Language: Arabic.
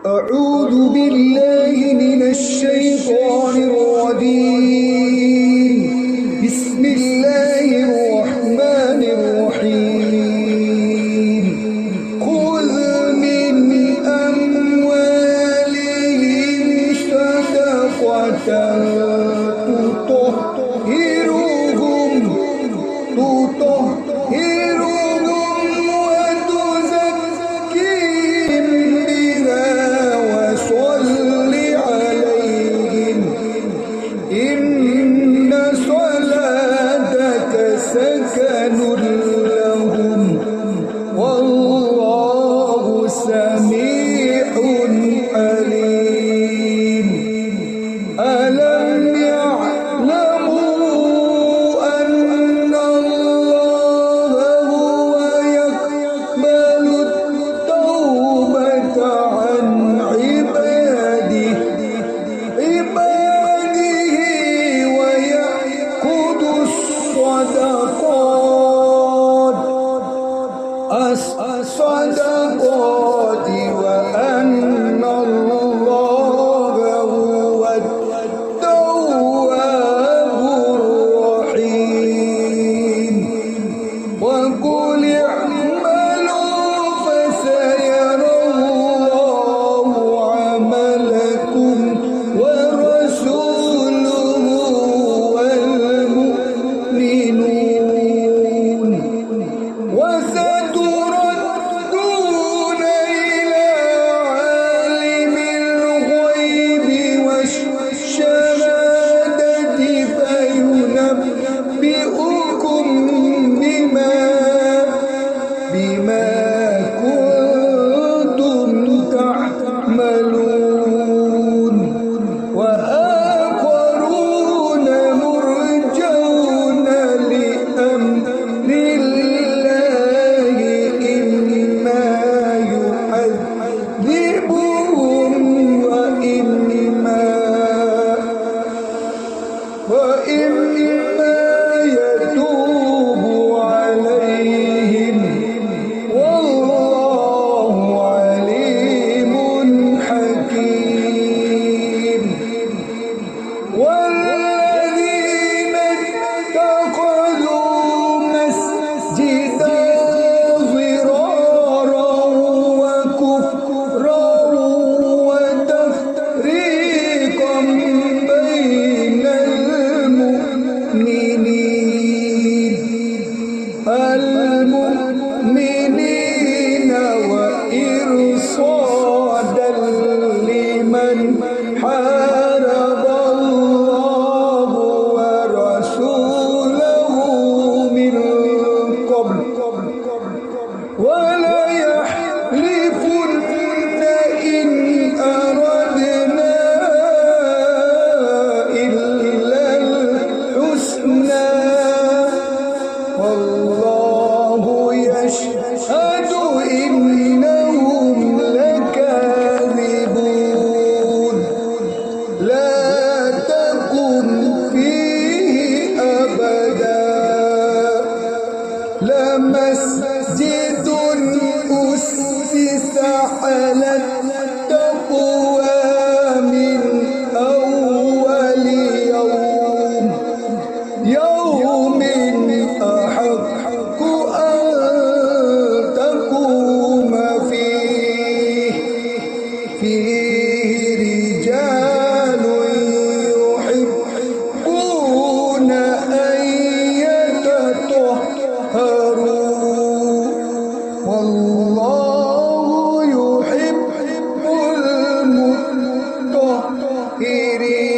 أعوذ بالله من الشيطان الرجيم. بسم الله الرحمن الرحيم. خذ من أموالهم صدقة تطهرهم وتزكيهم بها وصل عليهم إن صلاتك سكن لهم والله سميع عليم. ألم يعلموا أن الله هو يقبل التوبة عن عباده ويأخذ الصدقات وأن الله هو التواب الرحيم. وقل اعملوا فسيرى الله عملكم ورسوله والمؤمنون وستردون إلى عالم الغيب والشهادة فينبئكم بما كنتم تعملون. وآخرون مرجون لأمر الله إما يعذبهم وإما يتوب عليهم والله عليم حكيم. والذين اتخذوا مسجدا ضرارا وكفرا وتفريقا بين المؤمنين وإرصادا لمن حارب الله ورسوله من قبل وليحلفن إن أردنا إلا الحسنى والله يشهد إنهم لكاذبون. لا تقم فيه أبدا لمسجد أسس على التقوى من أول يوم أحق أن تقوم فيه رجال يحبون أن يتطهروا والله يحب المطهرين.